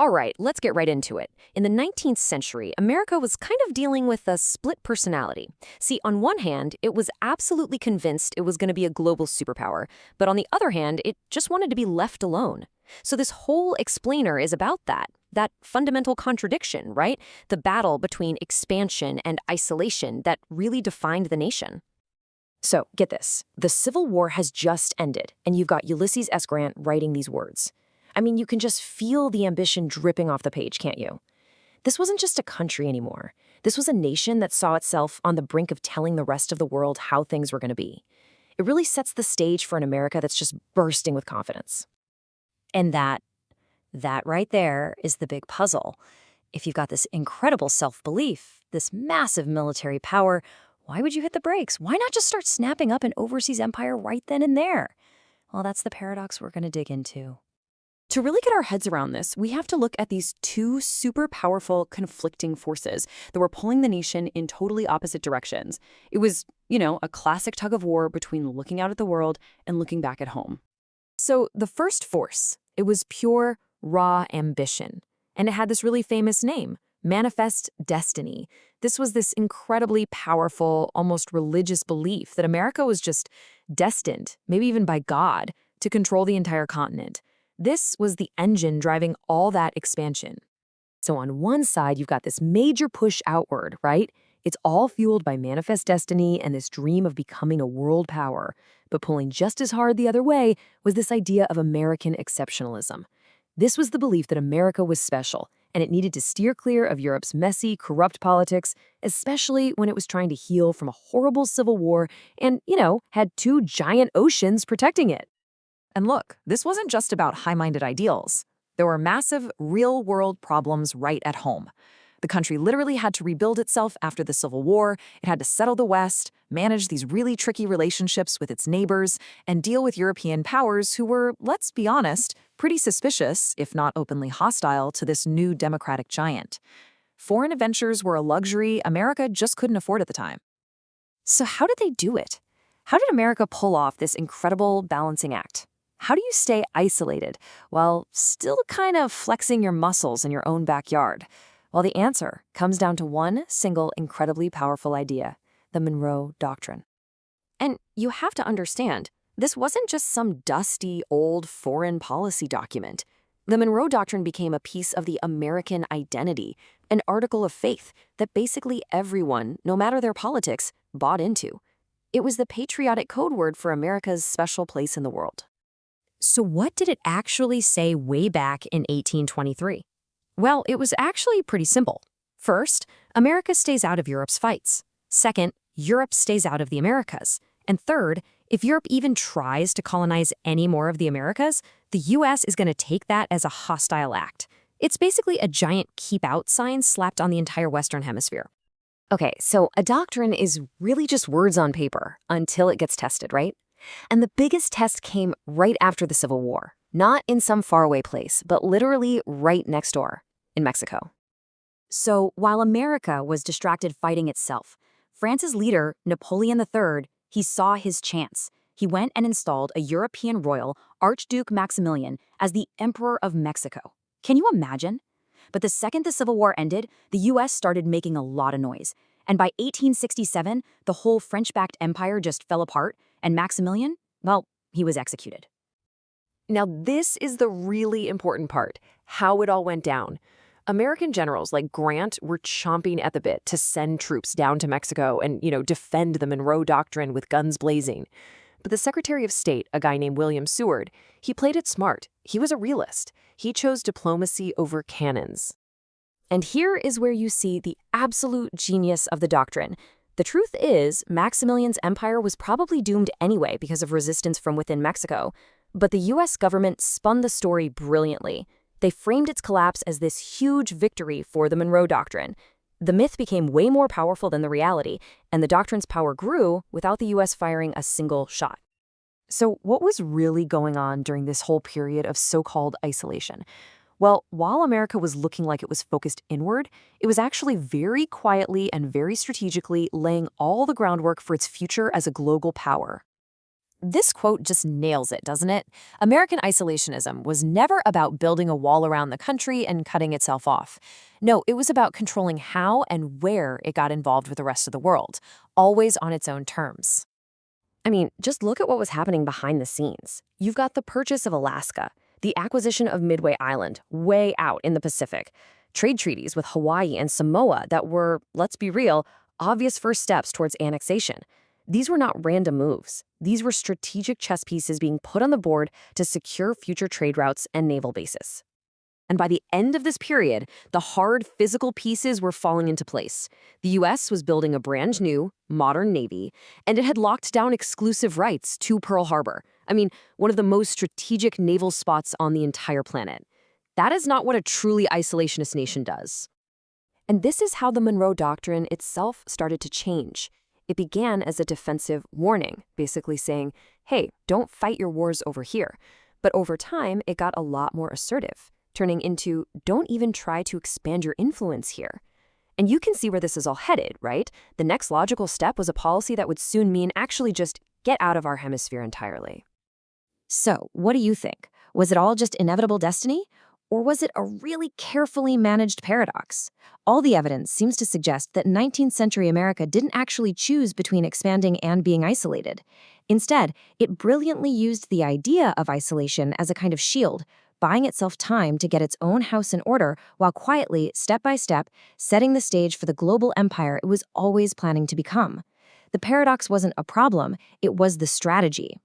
All right, let's get right into it. In the 19th century, America was kind of dealing with a split personality. See, on one hand, it was absolutely convinced it was going to be a global superpower, but on the other hand, it just wanted to be left alone. So this whole explainer is about that fundamental contradiction, right? The battle between expansion and isolation that really defined the nation. So, get this. The Civil War has just ended, and you've got Ulysses S. Grant writing these words. I mean, you can just feel the ambition dripping off the page, can't you? This wasn't just a country anymore. This was a nation that saw itself on the brink of telling the rest of the world how things were going to be. It really sets the stage for an America that's just bursting with confidence. And that right there is the big puzzle. If you've got this incredible self-belief, this massive military power, why would you hit the brakes? Why not just start snapping up an overseas empire right then and there? Well, that's the paradox we're going to dig into. To really get our heads around this, we have to look at these two super powerful conflicting forces that were pulling the nation in totally opposite directions. It was, a classic tug of war between looking out at the world and looking back at home. So the first force, it was pure, raw ambition. And it had this really famous name, Manifest Destiny. This was this incredibly powerful, almost religious belief that America was just destined, maybe even by God, to control the entire continent. This was the engine driving all that expansion. So on one side, you've got this major push outward, right? It's all fueled by manifest destiny and this dream of becoming a world power. But pulling just as hard the other way was this idea of American exceptionalism. This was the belief that America was special, and it needed to steer clear of Europe's messy, corrupt politics, especially when it was trying to heal from a horrible civil war and, had two giant oceans protecting it. And look, this wasn't just about high-minded ideals. There were massive, real-world problems right at home. The country literally had to rebuild itself after the Civil War. It had to settle the West, manage these really tricky relationships with its neighbors, and deal with European powers who were, let's be honest, pretty suspicious, if not openly hostile, to this new democratic giant. Foreign adventures were a luxury America just couldn't afford at the time. So how did they do it? How did America pull off this incredible balancing act? How do you stay isolated while still kind of flexing your muscles in your own backyard? Well, the answer comes down to one single incredibly powerful idea, the Monroe Doctrine. And you have to understand, this wasn't just some dusty, old foreign policy document. The Monroe Doctrine became a piece of the American identity, an article of faith that basically everyone, no matter their politics, bought into. It was the patriotic code word for America's special place in the world. So what did it actually say way back in 1823? Well, it was actually pretty simple. First, America stays out of Europe's fights. Second, Europe stays out of the Americas. And third, if Europe even tries to colonize any more of the Americas, the U.S. is going to take that as a hostile act. It's basically a giant keep out sign slapped on the entire Western Hemisphere. Okay, so a doctrine is really just words on paper until it gets tested, right? And the biggest test came right after the Civil War, not in some faraway place, but literally right next door, in Mexico. So while America was distracted fighting itself, France's leader, Napoleon III, he saw his chance. He went and installed a European royal, Archduke Maximilian, as the Emperor of Mexico. Can you imagine? But the second the Civil War ended, the U.S. started making a lot of noise. And by 1867, the whole French-backed empire just fell apart, and Maximilian, well, he was executed. Now, this is the really important part, how it all went down. American generals like Grant were chomping at the bit to send troops down to Mexico and, defend the Monroe Doctrine with guns blazing. But the Secretary of State, a guy named William Seward, he played it smart. He was a realist. He chose diplomacy over cannons. And here is where you see the absolute genius of the doctrine. The truth is, Maximilian's empire was probably doomed anyway because of resistance from within Mexico. But the U.S. government spun the story brilliantly. They framed its collapse as this huge victory for the Monroe Doctrine. The myth became way more powerful than the reality, and the doctrine's power grew without the U.S. firing a single shot. So what was really going on during this whole period of so-called isolation? Well, while America was looking like it was focused inward, it was actually very quietly and very strategically laying all the groundwork for its future as a global power. This quote just nails it, doesn't it? American isolationism was never about building a wall around the country and cutting itself off. No, it was about controlling how and where it got involved with the rest of the world, always on its own terms. I mean, just look at what was happening behind the scenes. You've got the purchase of Alaska, the acquisition of Midway Island, way out in the Pacific, trade treaties with Hawaii and Samoa that were, let's be real, obvious first steps towards annexation. These were not random moves. These were strategic chess pieces being put on the board to secure future trade routes and naval bases. And by the end of this period, the hard physical pieces were falling into place. The US was building a brand new, modern navy, and it had locked down exclusive rights to Pearl Harbor. I mean, one of the most strategic naval spots on the entire planet. That is not what a truly isolationist nation does. And this is how the Monroe Doctrine itself started to change. It began as a defensive warning, basically saying, hey, don't fight your wars over here. But over time, it got a lot more assertive, turning into, don't even try to expand your influence here. And you can see where this is all headed, right? The next logical step was a policy that would soon mean actually just get out of our hemisphere entirely. So, what do you think? Was it all just inevitable destiny? Or was it a really carefully managed paradox? All the evidence seems to suggest that 19th century America didn't actually choose between expanding and being isolated. Instead, it brilliantly used the idea of isolation as a kind of shield, buying itself time to get its own house in order while quietly, step by step, setting the stage for the global empire it was always planning to become. The paradox wasn't a problem, it was the strategy.